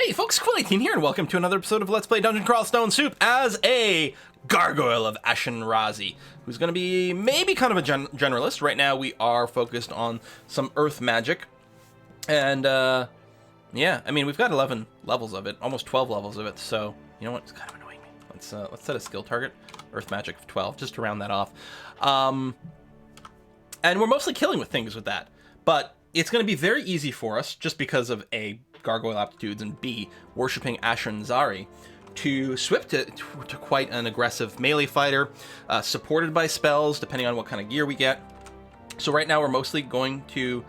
Hey folks, Quilly18 here, and welcome to another episode of Let's Play Dungeon Crawl Stone Soup as a Gargoyle of Ashenrazi, who's going to be maybe kind of a generalist. Right now we are focused on some earth magic, and yeah, I mean, we've got 11 levels of it, almost 12 levels of it, so, you know what, it's kind of annoying me. Let's set a skill target, earth magic of 12, just to round that off. And we're mostly killing with things with that, but it's going to be very easy for us, just because of A, Gargoyle aptitudes, and B, worshipping Ashenrazi, to switch to quite an aggressive melee fighter, supported by spells, depending on what kind of gear we get. So right now we're mostly going to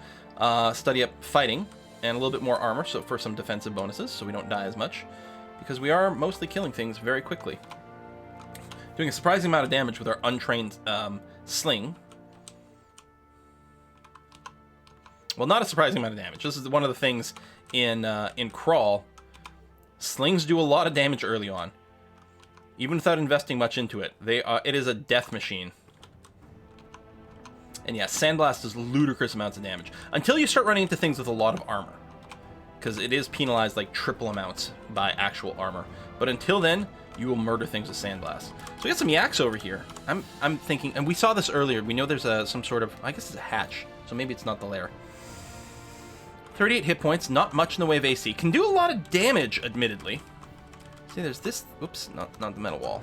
study up fighting, and a little bit more armor, so for some defensive bonuses, so we don't die as much, because we are mostly killing things very quickly. Doing a surprising amount of damage with our untrained sling. Well, not a surprising amount of damage. This is one of the things in Crawl. Slings do a lot of damage early on, even without investing much into it. It is a death machine. And yeah, Sandblast does ludicrous amounts of damage until you start running into things with a lot of armor, because it is penalized like triple amounts by actual armor. But until then, you will murder things with Sandblast. So we got some yaks over here. I'm thinking, and we saw this earlier. We know there's some sort of, I guess it's a hatch, so maybe it's not the lair. 38 hit points, not much in the way of AC. Can do a lot of damage, admittedly. See, there's this... Oops, not the metal wall.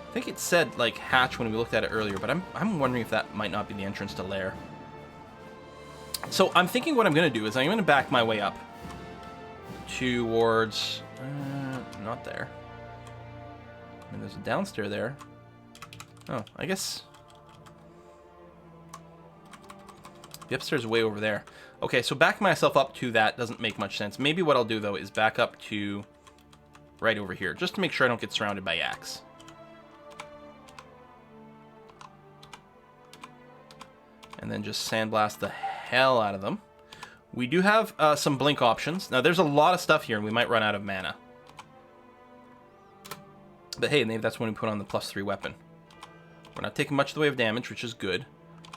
I think it said, like, hatch when we looked at it earlier, but I'm wondering if that might not be the entrance to lair. So I'm thinking what I'm going to do is I'm going to back my way up towards... not there. I mean, there's a downstairs there. Oh, I guess... The upstairs is way over there. Okay, so backing myself up to that doesn't make much sense. Maybe what I'll do, though, is back up to right over here, just to make sure I don't get surrounded by yaks. And then just sandblast the hell out of them. We do have some blink options. Now, there's a lot of stuff here, and we might run out of mana. But hey, maybe that's when we put on the +3 weapon. We're not taking much of the way of damage, which is good.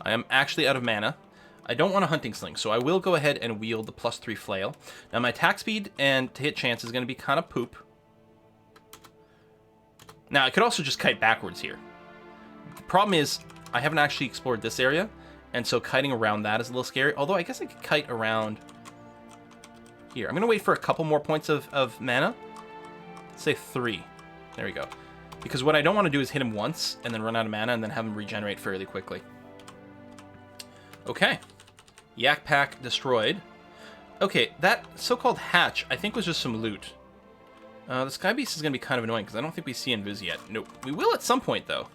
I am actually out of mana. I don't want a hunting sling, so I will go ahead and wield the +3 flail. Now my attack speed and to hit chance is going to be kind of poop. Now I could also just kite backwards here. The problem is I haven't actually explored this area, and so kiting around that is a little scary. Although I guess I could kite around here. I'm going to wait for a couple more points of mana. Let's say 3. There we go. Because what I don't want to do is hit him once and then run out of mana and then have him regenerate fairly quickly. Okay. Yak pack destroyed. Okay, that so-called hatch, I think, was just some loot. The Sky Beast is going to be kind of annoying, because I don't think we see Invis yet. Nope. We will at some point, though.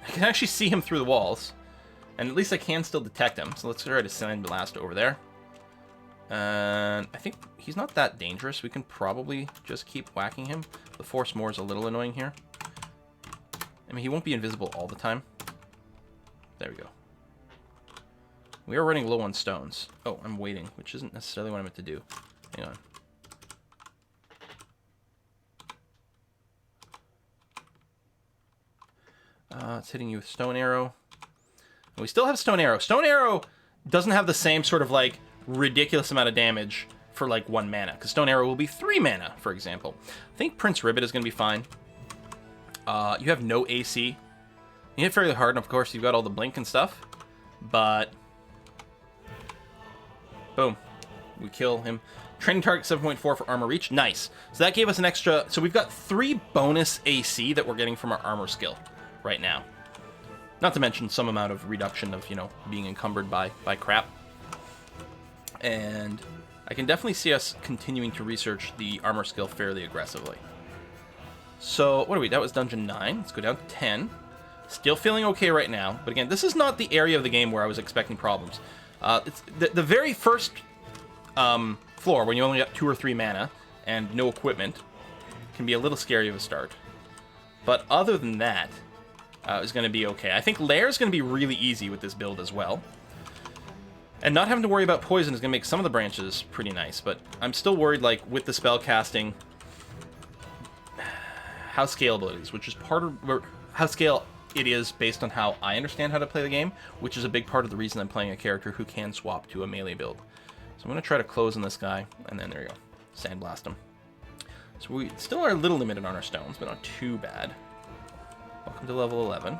I can actually see him through the walls. And at least I can still detect him. So let's try to Sandblast over there. And I think he's not that dangerous. We can probably just keep whacking him. The Force More is a little annoying here. I mean, he won't be invisible all the time. There we go. We are running low on stones. Oh, I'm waiting, which isn't necessarily what I meant to do. Hang on. It's hitting you with Stone Arrow. And we still have Stone Arrow. Stone Arrow doesn't have the same sort of, like, ridiculous amount of damage for, like, 1 mana. Because Stone Arrow will be 3 mana, for example. I think Prince Ribbit is going to be fine. You have no AC. You hit fairly hard, and of course you've got all the blink and stuff. But boom, we kill him. Training target 7.4 for armor reach. Nice. So that gave us an extra. So we've got 3 bonus AC that we're getting from our armor skill right now. Not to mention some amount of reduction of, you know, being encumbered by crap. And I can definitely see us continuing to research the armor skill fairly aggressively. So, what are we? That was Dungeon 9. Let's go down to 10. Still feeling okay right now. But again, this is not the area of the game where I was expecting problems. It's the very first floor, when you only got 2 or 3 mana and no equipment, can be a little scary of a start. But other than that, is going to be okay. I think Lair is going to be really easy with this build as well. And not having to worry about poison is going to make some of the branches pretty nice. But I'm still worried, like, with the spell casting, how scalable it is, which is part of how scale it is based on how I understand how to play the game, which is a big part of the reason I'm playing a character who can swap to a melee build. So I'm going to try to close on this guy, and then there you go. Sandblast him. So we still are a little limited on our stones, but not too bad. Welcome to level 11.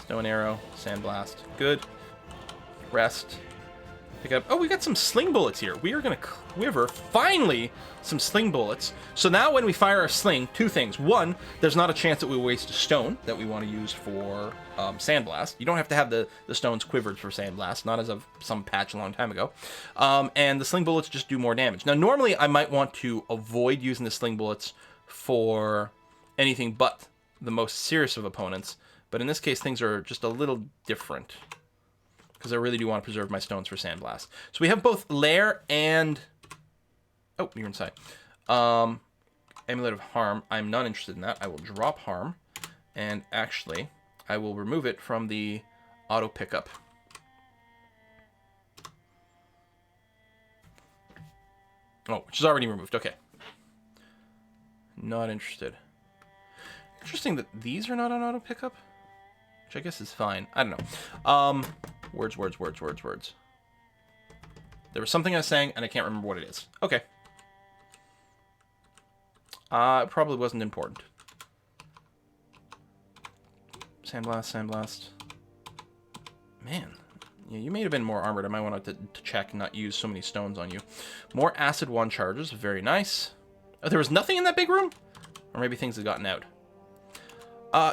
Stone arrow, sandblast. Good. Rest. Pick up. Oh, we got some sling bullets here. We are going to quiver, finally, some sling bullets. So now when we fire our sling, two things. One, there's not a chance that we waste a stone that we want to use for sandblast. You don't have to have the stones quivered for sandblast, not as of some patch a long time ago. And the sling bullets just do more damage. Now, normally I might want to avoid using the sling bullets for anything but the most serious of opponents. But in this case, things are just a little different, because I really do want to preserve my stones for sandblast. So we have both lair and... Oh, you're inside. Amulet of Harm. I'm not interested in that. I will drop Harm. And actually, I will remove it from the auto pickup. Oh, which is already removed. Okay. Not interested. Interesting that these are not on auto pickup, which I guess is fine. I don't know. Words. There was something I was saying, and I can't remember what it is. Okay. It probably wasn't important. Sandblast. Man. Yeah, you may have been more armored. I might want to check and not use so many stones on you. More acid wand charges. Very nice. Oh, there was nothing in that big room? Or maybe things had gotten out.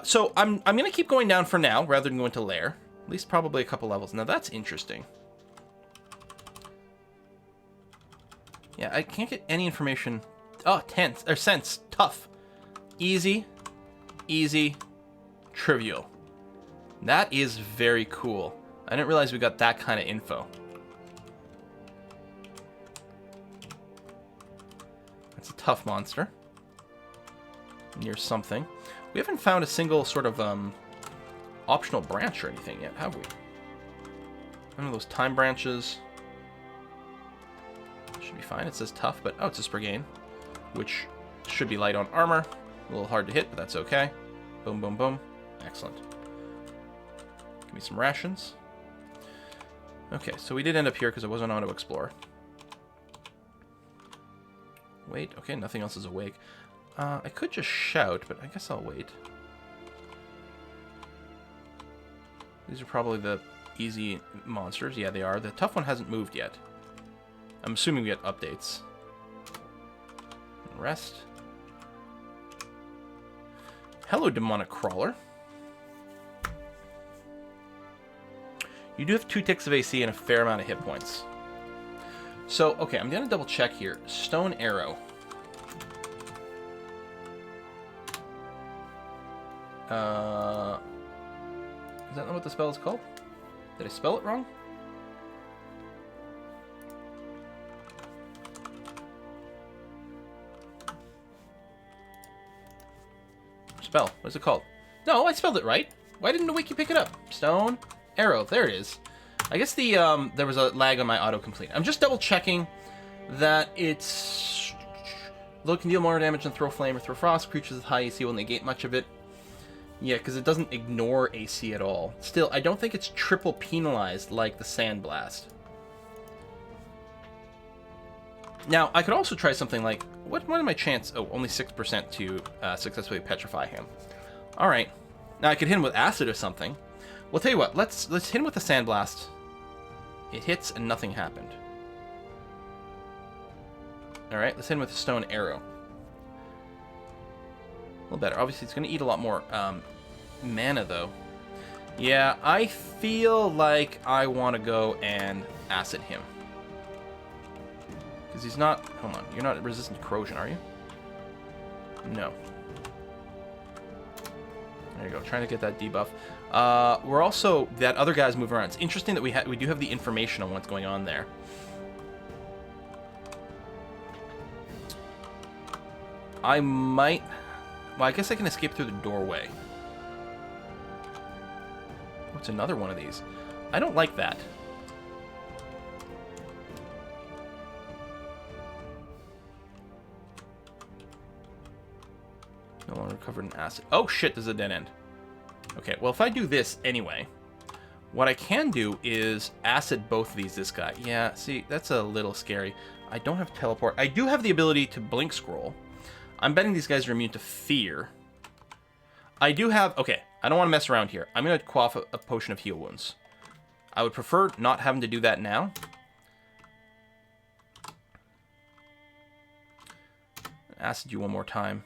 So I'm going to keep going down for now, rather than go into lair. At least probably a couple levels. Now that's interesting. Yeah, I can't get any information. Oh, tense, or sense, tough. Easy, trivial. That is very cool. I didn't realize we got that kind of info. That's a tough monster. Near something. We haven't found a single sort of optional branch or anything yet, have we? One of those time branches. Should be fine. It says tough, but oh, it's a Sprigane, which should be light on armor. A little hard to hit, but that's okay. Boom, boom, boom. Excellent. Give me some rations. Okay, so we did end up here because I wasn't on to explore. Wait, okay, nothing else is awake. I could just shout, but I guess I'll wait. These are probably the easy monsters. Yeah, they are. The tough one hasn't moved yet. I'm assuming we get updates. Rest. Hello, demonic crawler. You do have 2 ticks of AC and a fair amount of hit points. So, okay, I'm going to double check here. Stone arrow. Is that not what the spell is called? Did I spell it wrong? Spell. What's it called? No, I spelled it right. Why didn't the wiki pick it up? Stone arrow. There it is. I guess the there was a lag on my autocomplete. I'm just double checking that it's load can deal more damage than throw flame or throw frost. Creatures with high AC will negate much of it. Yeah, because it doesn't ignore AC at all. Still, I don't think it's triple penalized like the Sandblast. Now, I could also try something like... What are my chances? Oh, only 6% to successfully petrify him. Alright. Now, I could hit him with acid or something. Well, tell you what. Let's hit him with the Sandblast. It hits and nothing happened. Alright, let's hit him with a stone arrow. A little better. Obviously, it's going to eat a lot more mana, though. Yeah, I feel like I want to go and acid him. Because he's not... Hold on. You're not resistant to corrosion, are you? No. There you go. Trying to get that debuff. We're also... That other guy's moving around. It's interesting that we do have the information on what's going on there. I might... Well, I guess I can escape through the doorway. What's another one of these? I don't like that. No longer covered in acid. Oh shit, there's a dead end. Okay, well if I do this anyway, what I can do is acid both of these, this guy. Yeah, see, that's a little scary. I don't have teleport. I do have the ability to blink scroll. I'm betting these guys are immune to fear. I do have... Okay, I don't want to mess around here. I'm going to quaff a potion of heal wounds. I would prefer not having to do that now. Acid you one more time.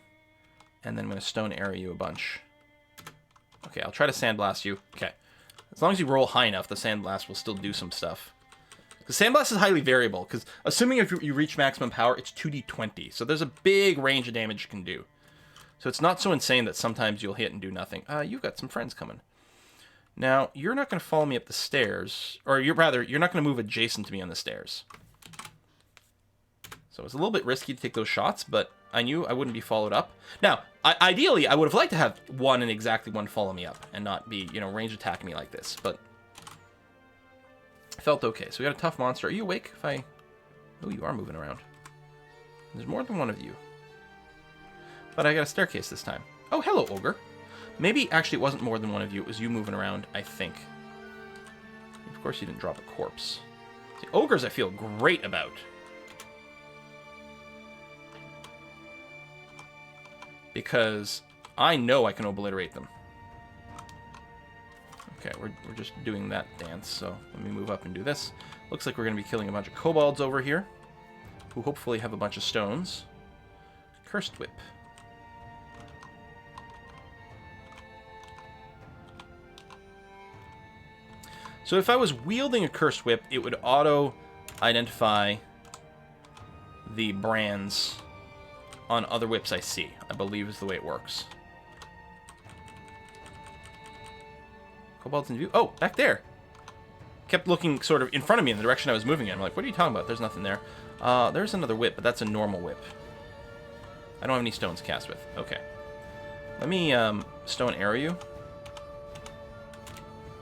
And then I'm going to stone arrow you a bunch. Okay, I'll try to sandblast you. Okay. As long as you roll high enough, the sandblast will still do some stuff. Because sandblast is highly variable. Because assuming if you reach maximum power, it's 2d20. So there's a big range of damage you can do. So it's not so insane that sometimes you'll hit and do nothing. You've got some friends coming. Now, you're not going to follow me up the stairs. Or you're not going to move adjacent to me on the stairs. So it's a little bit risky to take those shots, but I knew I wouldn't be followed up. Now, ideally, I would have liked to have one and exactly one follow me up and not be, range attacking me like this, but it felt okay. So we got a tough monster. Are you awake? Oh, you are moving around. There's more than one of you. But I got a staircase this time. Oh, hello, ogre. Maybe, actually, it wasn't more than one of you. It was you moving around, I think. Of course, you didn't drop a corpse. See, ogres I feel great about. Because I know I can obliterate them. Okay, we're just doing that dance, so let me move up and do this. Looks like we're going to be killing a bunch of kobolds over here, who hopefully have a bunch of stones. Cursed Whip. So if I was wielding a Cursed Whip, it would auto-identify the brands on other whips I see, I believe is the way it works. Kobolds in view? Oh, back there! Kept looking sort of in front of me in the direction I was moving in. I'm like, what are you talking about? There's nothing there. There's another whip, but that's a normal whip. I don't have any stones to cast with. Okay. Let me stone arrow you.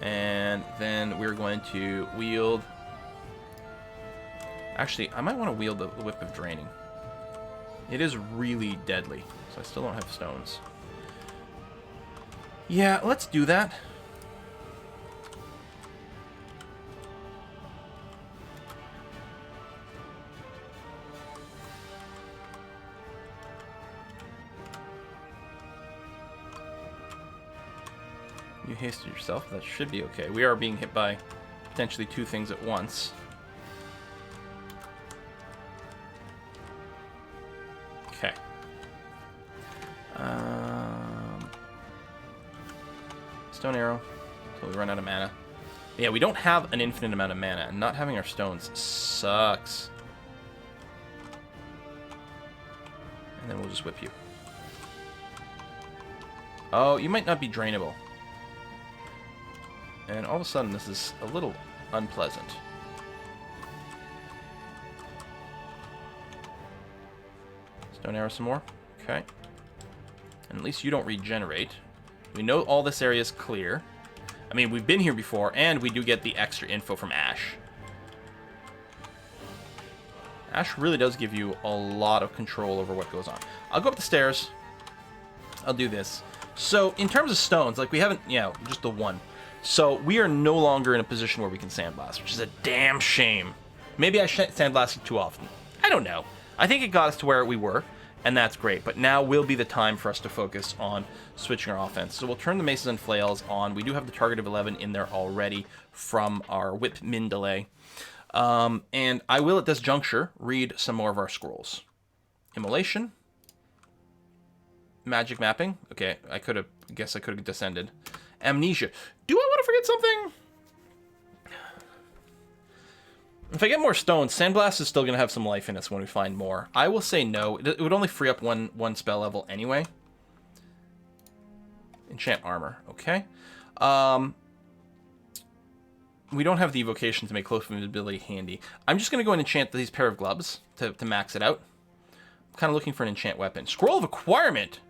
And then we're going to wield... Actually, I might want to wield the Whip of Draining. It is really deadly, so I still don't have stones. Yeah, let's do that. You hasted yourself. That should be okay. We are being hit by potentially two things at once. Okay. Stone arrow until we run out of mana. Yeah, we don't have an infinite amount of mana, and not having our stones sucks. And then we'll just whip you. Oh, you might not be drainable. And all of a sudden, this is a little unpleasant. Stone arrow some more. Okay. And at least you don't regenerate. We know all this area is clear. I mean, we've been here before, and we do get the extra info from Ash. Ash really does give you a lot of control over what goes on. I'll go up the stairs. I'll do this. So, in terms of stones, like, we haven't, just the one. So, we are no longer in a position where we can sandblast, which is a damn shame. Maybe I sandblasted too often. I don't know. I think it got us to where we were, and that's great. But now will be the time for us to focus on switching our offense. So we'll turn the maces and flails on. We do have the target of 11 in there already from our whip min delay. And I will, at this juncture, read some more of our scrolls. Immolation. Magic mapping. Okay, I guess I could have descended. Amnesia. Do I want to forget something? If I get more stones, Sandblast is still going to have some life in us when we find more. I will say no. It would only free up one spell level anyway. Enchant armor. Okay. We don't have the evocation to make close invisibility handy. I'm just going to go and enchant these pair of gloves to max it out. I'm kind of looking for an enchant weapon. Scroll of Acquirement!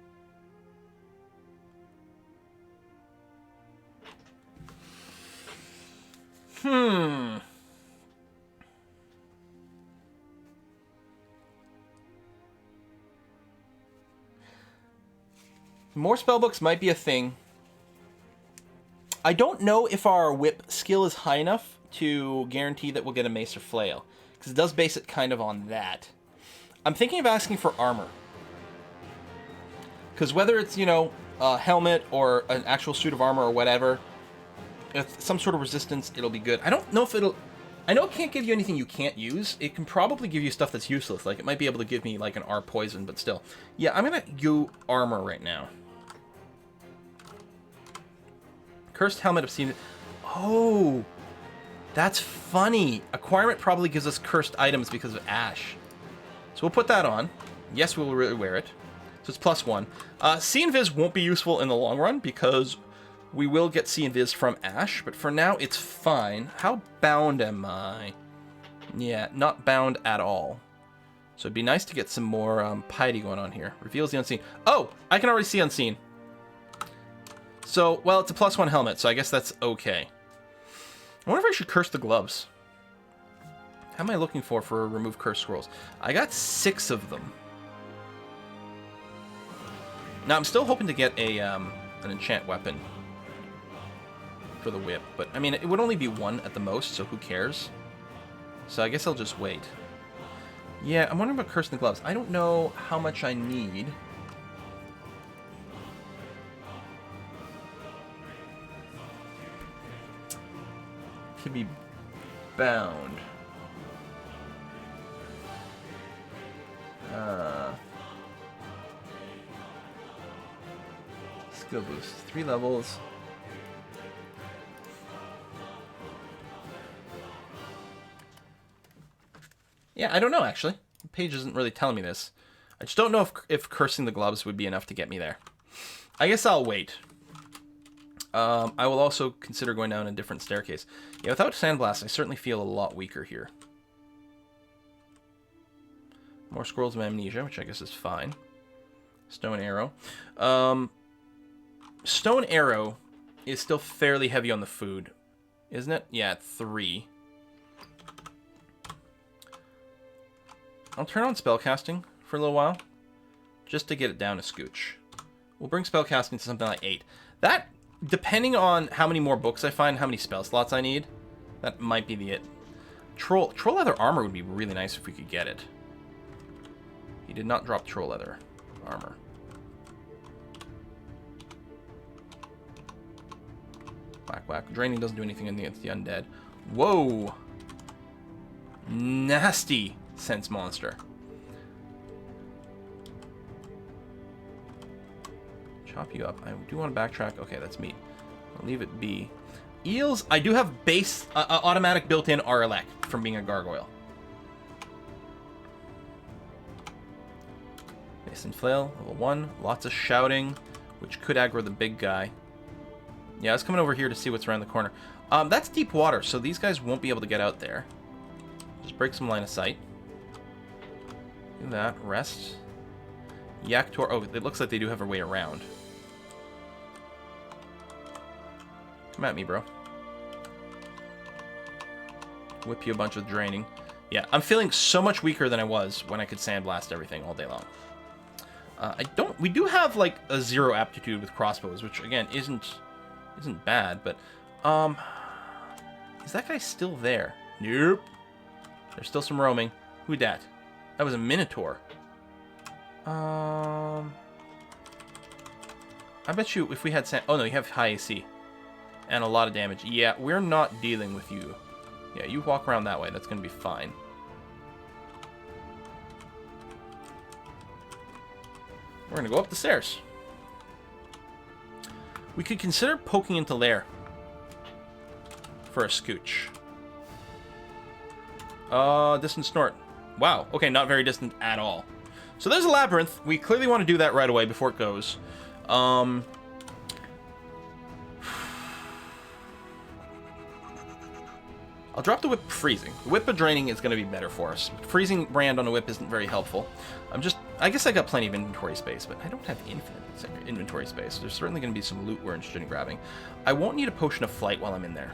More spellbooks might be a thing. I don't know if our whip skill is high enough to guarantee that we'll get a mace or flail, because it does base it kind of on that. I'm thinking of asking for armor. Because whether it's, you know, a helmet or an actual suit of armor or whatever, if some sort of resistance, it'll be good. I don't know if it'll... I know it can't give you anything you can't use. It can probably give you stuff that's useless. Like, it might be able to give me, like, an R poison, but still. Yeah, I'm going to go armor right now. Cursed Helmet of Seed. Oh, that's funny. Acquirement probably gives us cursed items because of Ash. So we'll put that on. Yes, we will really wear it. So it's +1. See Invis won't be useful in the long run because we will get See Invis from Ash, but for now it's fine. How bound am I? Yeah, not bound at all. So it'd be nice to get some more piety going on here. Reveals the unseen. Oh, I can already see unseen. So, well, it's a +1 helmet, so I guess that's okay. I wonder if I should curse the gloves. How am I looking for remove curse scrolls? I got 6 of them. Now, I'm still hoping to get a an enchant weapon for the whip, but, I mean, it would only be 1 at the most, so who cares? So I guess I'll just wait. Yeah, I'm wondering about cursing the gloves. I don't know how much I need. To be bound. Skill boost. 3 levels. Yeah, I don't know, actually. The page isn't really telling me this. I just don't know if cursing the gloves would be enough to get me there. I guess I'll wait. I will also consider going down a different staircase. Yeah, without Sandblast, I certainly feel a lot weaker here. More Scrolls of Amnesia, which I guess is fine. Stone Arrow. Stone Arrow is still fairly heavy on the food, isn't it? Yeah, 3. I'll turn on Spellcasting for a little while, just to get it down a scooch. We'll bring Spellcasting to something like 8. That... Depending on how many more books I find, how many spell slots I need, that might be it. Troll Leather Armor would be really nice if we could get it. He did not drop Troll Leather Armor. Whack, whack. Draining doesn't do anything against the undead. Whoa! Nasty sense monster. Chop you up. I do want to backtrack. Okay, that's meat. I'll leave it be. Eels, I do have base automatic built-in RLX from being a gargoyle. Basin Flail, level 1. Lots of shouting, which could aggro the big guy. Yeah, I was coming over here to see what's around the corner. That's deep water, so these guys won't be able to get out there. Just break some line of sight. Do that. Rest. Yaktor. Oh, it looks like they do have a way around. Come at me, bro. Whip you a bunch with draining. Yeah, I'm feeling so much weaker than I was when I could sandblast everything all day long. We do have like a 0 aptitude with crossbows, which again isn't bad, but is that guy still there? Nope. There's still some roaming. Who dat? That was a Minotaur. I bet you if we had sand... Oh no, you have high AC. And a lot of damage. Yeah, we're not dealing with you. Yeah, you walk around that way. That's going to be fine. We're going to go up the stairs. We could consider poking into Lair for a scooch. Distant snort. Wow. Okay, not very distant at all. So there's a labyrinth. We clearly want to do that right away before it goes. I'll drop the whip freezing. The whip of draining is going to be better for us. Freezing brand on a whip isn't very helpful. I guess I got plenty of inventory space, but I don't have infinite inventory space. There's certainly going to be some loot we're interested in grabbing. I won't need a potion of flight while I'm in there.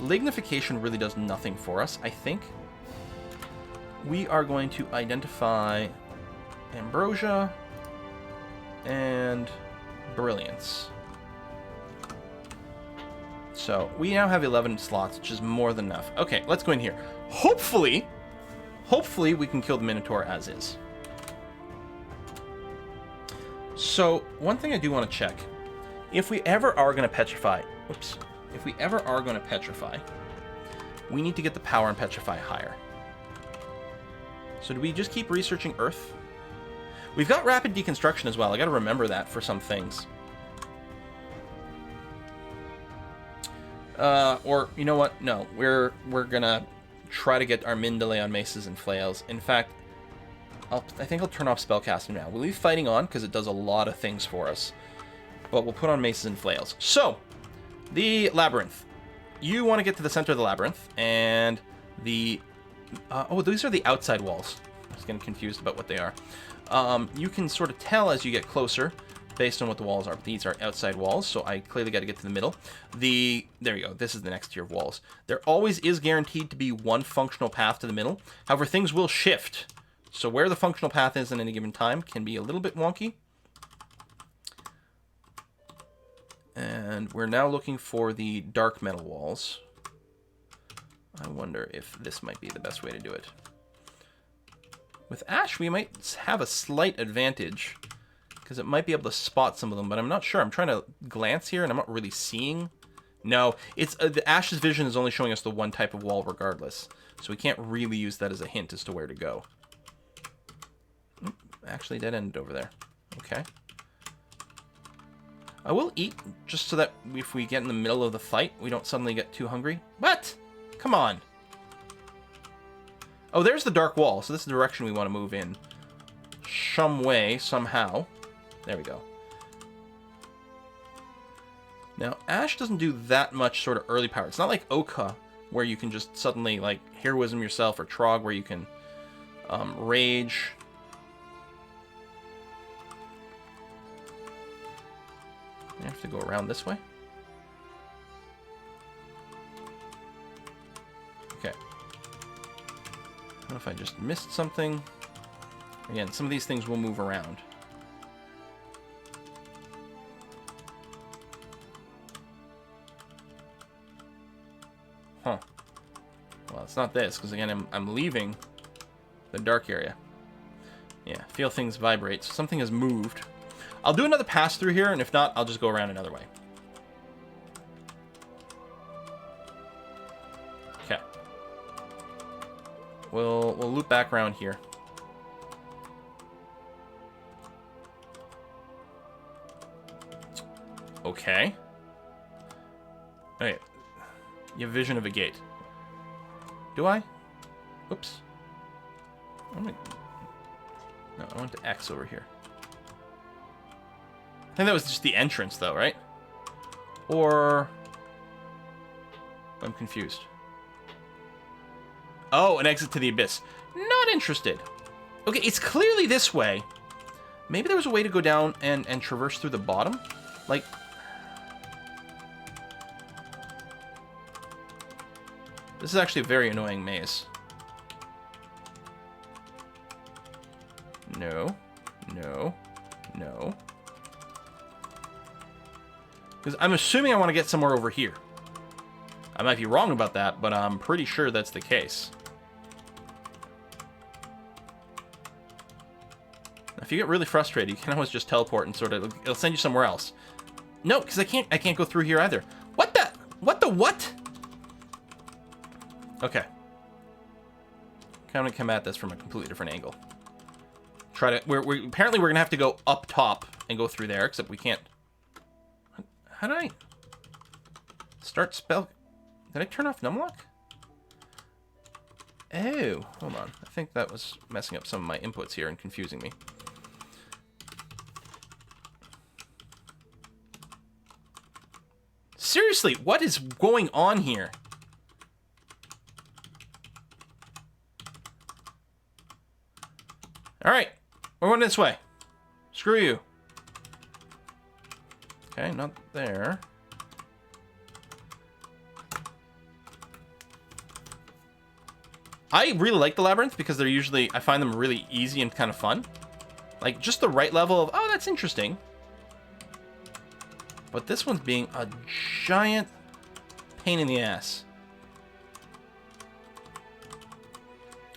Lignification really does nothing for us, I think. We are going to identify Ambrosia. and brilliance. So we now have 11 slots, which is more than enough. Okay, let's go in here. Hopefully we can kill the Minotaur as is. So one thing I do want to check, if we ever are going to petrify, if we ever are going to petrify, we need to get the power and petrify higher. So do we just keep researching Earth? We've got rapid deconstruction as well. I got to remember that for some things. Or you know what? No, we're gonna try to get our min delay on maces and flails. In fact, I think I'll turn off spellcasting now. We'll leave fighting on because it does a lot of things for us. But we'll put on maces and flails. So, the Labyrinth. You want to get to the center of the Labyrinth, and the... oh, these are the outside walls. I was getting confused about what they are. You can sort of tell as you get closer, based on what the walls are. But these are outside walls, so I clearly got to get to the middle. There we go. This is the next tier of walls. There always is guaranteed to be one functional path to the middle. However, things will shift. So where the functional path is at any given time can be a little bit wonky. And we're now looking for the dark metal walls. I wonder if this might be the best way to do it. With Ash, we might have a slight advantage, because it might be able to spot some of them, but I'm not sure. I'm trying to glance here, and I'm not really seeing. No, it's the Ash's vision is only showing us the one type of wall regardless, so we can't really use that as a hint as to where to go. Actually, dead ended over there. Okay. I will eat, just so that if we get in the middle of the fight, we don't suddenly get too hungry. What? Come on. Oh, there's the dark wall, so this is the direction we want to move in. Some way, somehow. There we go. Now, Ash doesn't do that much sort of early power. It's not like Oka, where you can just suddenly, like, heroism yourself, or Trog, where you can rage. I have to go around this way. Okay. What if I just missed something? Again, some of these things will move around. Huh. Well, it's not this, because again, I'm leaving the dark area. Yeah, feel things vibrate. So something has moved. I'll do another pass through here, and if not, I'll just go around another way. Okay. We'll loop back around here. Okay. Okay. You have vision of a gate. Do I? Oops. No, I went to X over here. I think that was just the entrance, though, right? Or... I'm confused. Oh, an exit to the abyss. Not interested. Okay, it's clearly this way. Maybe there was a way to go down and traverse through the bottom? Like... This is actually a very annoying maze. No. No. No. Because I'm assuming I want to get somewhere over here. I might be wrong about that, but I'm pretty sure that's the case. If you get really frustrated, you can always just teleport and sort of... It'll send you somewhere else. No, because I can't go through here either. What the... What? Okay. I'm gonna come at this from a completely different angle. Try to... Apparently we're gonna have to go up top and go through there, except we can't... How did I... Start spell... Did I turn off numlock? Oh, hold on. I think that was messing up some of my inputs here and confusing me. Seriously, what is going on here? Alright, we're going this way. Screw you. Okay, not there. I really like the Labyrinth because they're usually, I find them really easy and kind of fun. Like, just the right level of, oh, that's interesting. But this one's being a giant pain in the ass.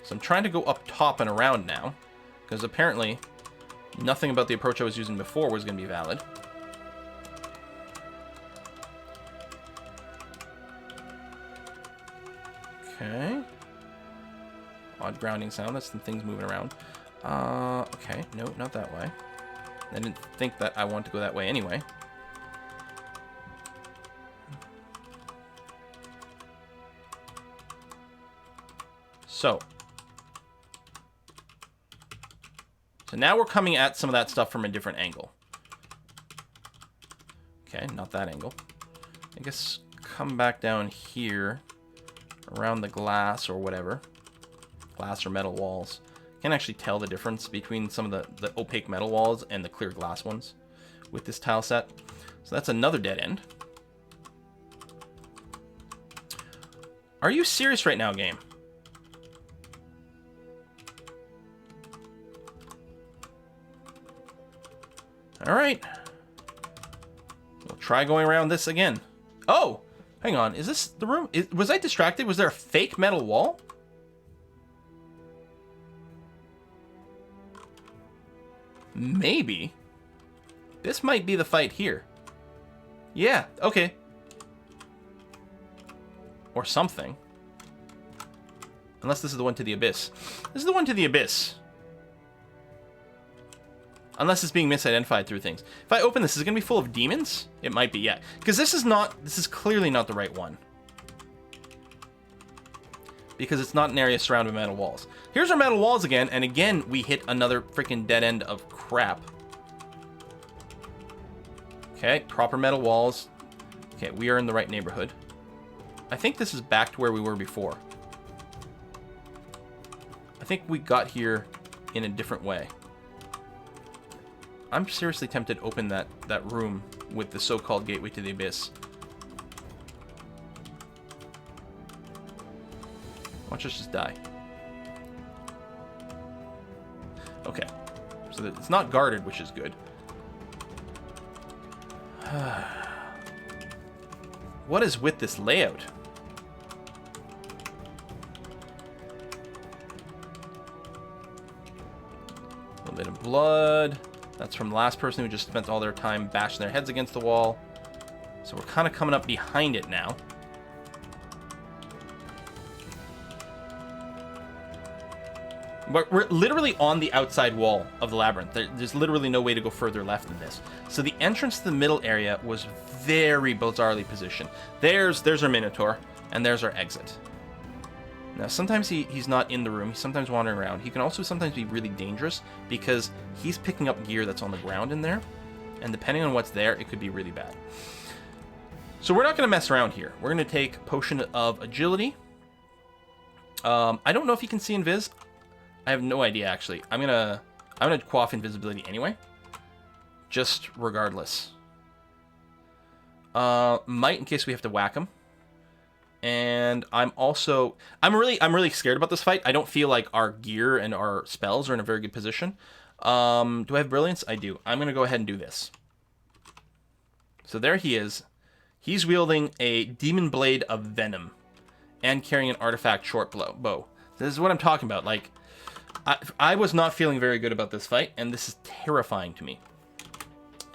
So I'm trying to go up top and around now, because apparently nothing about the approach I was using before was going to be valid. Okay. Odd grounding sound. That's the things moving around. Okay. No, not that way. I didn't think that I wanted to go that way anyway. So now we're coming at some of that stuff from a different angle. Okay, not that angle. I guess come back down here around the glass or whatever. Glass or metal walls. Can't actually tell the difference between some of the opaque metal walls and the clear glass ones with this tile set. So that's another dead end. Are you serious right now, game? Alright. We'll try going around this again. Oh! Hang on. Is this the room? Was I distracted? Was there a fake metal wall? Maybe. This might be the fight here. Yeah, okay. Or something. Unless this is the one to the abyss. This is the one to the abyss. Unless it's being misidentified through things. If I open this, is it going to be full of demons? It might be, yeah. Because this is clearly not the right one. Because it's not an area surrounded by metal walls. Here's our metal walls again, and again, we hit another freaking dead end of crap. Okay, proper metal walls. Okay, we are in the right neighborhood. I think this is back to where we were before. I think we got here in a different way. I'm seriously tempted to open that room with the so-called gateway to the abyss. Watch us just die. Okay. So it's not guarded, which is good. What is with this layout? A little bit of blood. That's from the last person who just spent all their time bashing their heads against the wall. So we're kind of coming up behind it now. We're literally on the outside wall of the labyrinth. There's literally no way to go further left than this. So the entrance to the middle area was very bizarrely positioned. There's our Minotaur, and there's our exit. Now, sometimes he's not in the room. He's sometimes wandering around. He can also sometimes be really dangerous because he's picking up gear that's on the ground in there. And depending on what's there, it could be really bad. So we're not going to mess around here. We're going to take Potion of Agility. I don't know if you can see Invis. I have no idea, actually. I'm gonna quaff invisibility anyway. Just regardless. Might in case we have to whack him. And I'm really scared about this fight. I don't feel like our gear and our spells are in a very good position. Do I have Brilliance? I do. I'm gonna go ahead and do this. So there he is. He's wielding a Demon Blade of Venom and carrying an artifact short bow. This is what I'm talking about. Like, I was not feeling very good about this fight, and this is terrifying to me.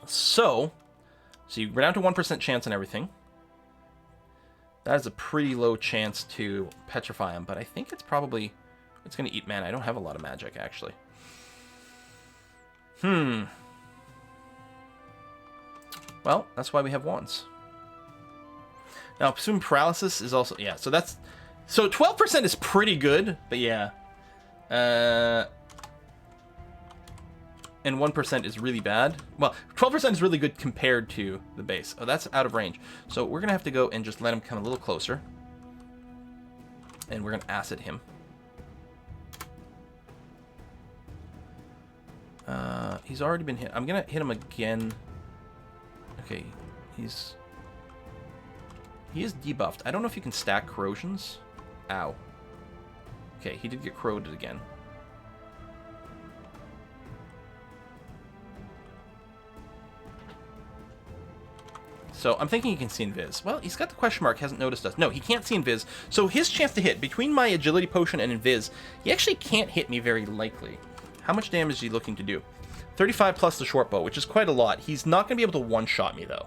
So you go down to 1% chance on everything. That is a pretty low chance to petrify him, but I think it's going to eat mana. I don't have a lot of magic, actually. Well, that's why we have wands. Now, assume paralysis is also... Yeah, so 12% is pretty good, but yeah. And 1% is really bad. Well, 12% is really good compared to the base. Oh, that's out of range. So we're going to have to go and just let him come a little closer. And we're going to acid him. He's already been hit. I'm going to hit him again. Okay, he is debuffed. I don't know if you can stack corrosions. Ow. Okay, he did get corroded again. So I'm thinking he can see invis. Well, he's got the question mark, hasn't noticed us. No, he can't see invis. So his chance to hit, between my agility potion and invis, he actually can't hit me very likely. How much damage is he looking to do? 35 plus the short bow, which is quite a lot. He's not going to be able to one-shot me, though.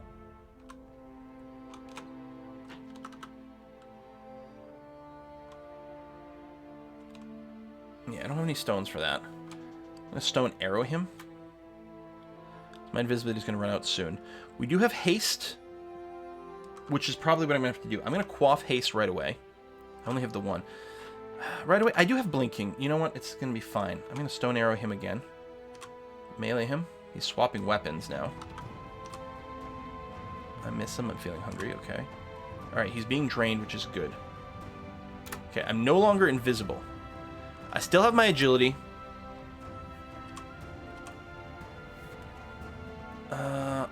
Yeah, I don't have any stones for that. I'm going to stone arrow him. My invisibility is going to run out soon. We do have haste, which is probably what I'm going to have to do. I'm going to quaff haste right away. I only have the one. Right away, I do have blinking. You know what? It's going to be fine. I'm going to stone arrow him again. Melee him. He's swapping weapons now. I miss him. I'm feeling hungry. Okay. Alright, he's being drained, which is good. Okay, I'm no longer invisible. I still have my agility.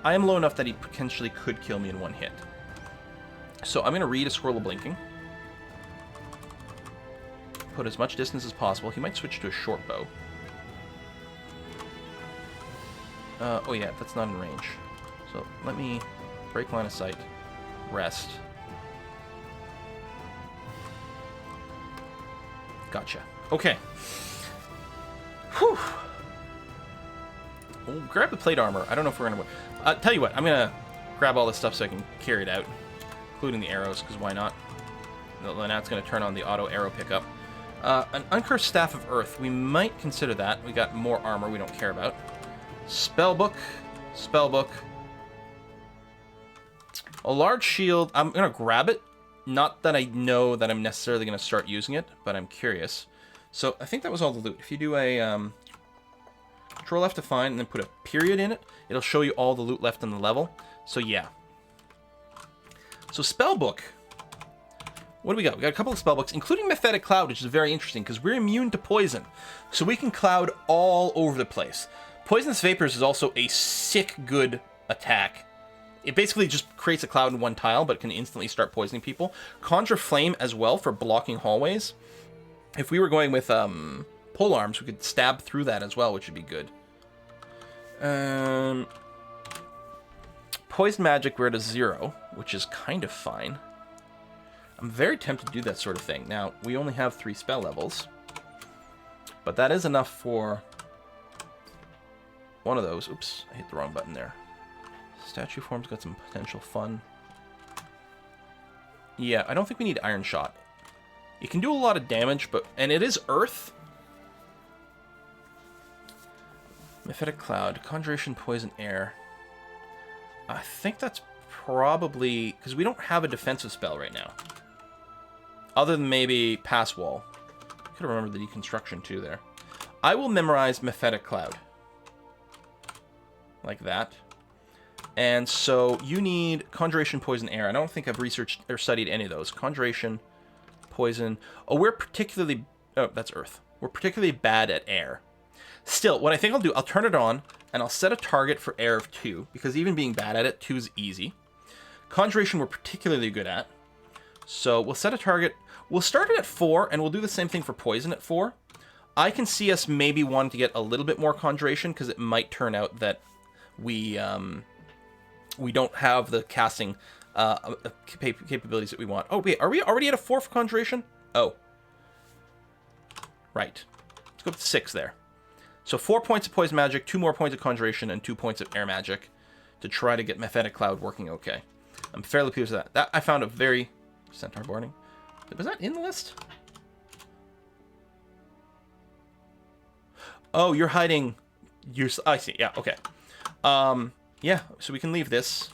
I am low enough that he potentially could kill me in one hit. So I'm going to read a Scroll of Blinking. Put as much distance as possible. He might switch to a short bow. Oh yeah, that's not in range. So let me break line of sight. Rest. Gotcha. Okay. Whew. We'll grab the plate armor. I don't know if we're going to... tell you what, I'm going to grab all this stuff so I can carry it out, including the arrows, because why not? Now it's going to turn on the auto arrow pickup. An Uncursed Staff of Earth. We might consider that. We got more armor we don't care about. Spellbook. Spellbook. A large shield. I'm going to grab it. Not that I know that I'm necessarily going to start using it, but I'm curious. So I think that was all the loot. If you do a Control F to find and then put a period in it, it'll show you all the loot left on the level. So yeah. So Spellbook. What do we got? We got a couple of spellbooks, including Mephetic Cloud, which is very interesting because we're immune to poison. So we can cloud all over the place. Poisonous Vapors is also a sick good attack. It basically just creates a cloud in one tile, but can instantly start poisoning people. Conjure Flame as well for blocking hallways. If we were going with pole arms, we could stab through that as well, which would be good. Poison Magic, we're at a 0, which is kind of fine. I'm very tempted to do that sort of thing. Now, we only have 3 spell levels, but that is enough for one of those. Oops, I hit the wrong button there. Statue Form's got some potential fun. Yeah, I don't think we need Iron Shot. It can do a lot of damage, and it is Earth. Mephetic Cloud, Conjuration, Poison, Air. I think that's probably... because we don't have a defensive spell right now. Other than maybe Pass Wall. Could have remembered the Deconstruction too there. I will memorize Mephetic Cloud. Like that. And so you need Conjuration, Poison, Air. I don't think I've researched or studied any of those. Conjuration, Poison. Oh, we're particularly... oh, that's Earth. We're particularly bad at Air. Still, what I think I'll do, I'll turn it on, and I'll set a target for Air of 2, because even being bad at it, 2 is easy. Conjuration we're particularly good at. So we'll set a target. We'll start it at 4, and we'll do the same thing for Poison at 4. I can see us maybe wanting to get a little bit more Conjuration, because it might turn out that we don't have the casting capabilities that we want. Oh, wait, are we already at a 4 for Conjuration? Oh. Right. Let's go up to 6 there. So 4 points of Poison Magic, 2 more points of Conjuration, and 2 points of Air Magic to try to get Mephetic Cloud working okay. I'm fairly pleased with that. That I found a very... Centaur boarding. Was that in the list? Oh, you're hiding... I see. Yeah, okay. Yeah, so we can leave this.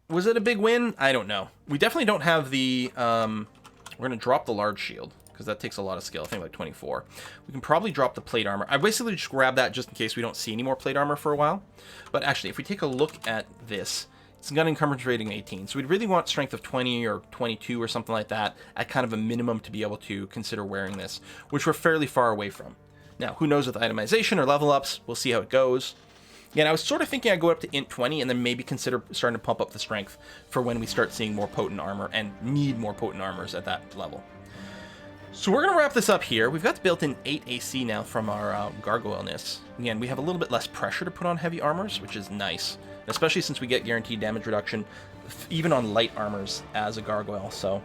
Was it a big win? I don't know. We definitely don't have the... we're going to drop the large shield, because that takes a lot of skill. I think like 24. We can probably drop the plate armor. I basically just grab that just in case we don't see any more plate armor for a while. But actually, if we take a look at this, it's got encumbrance rating 18. So we'd really want strength of 20 or 22 or something like that at kind of a minimum to be able to consider wearing this, which we're fairly far away from. Now, who knows with itemization or level ups? We'll see how it goes. Yeah, and I was sort of thinking I'd go up to int 20 and then maybe consider starting to pump up the strength for when we start seeing more potent armor and need more potent armors at that level. So we're going to wrap this up here. We've got the built-in 8 AC now from our Gargoyle-ness. Again, we have a little bit less pressure to put on heavy armors, which is nice. especially since we get guaranteed damage reduction even on light armors as a gargoyle. So,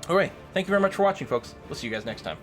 all right, thank you very much for watching, folks. We'll see you guys next time.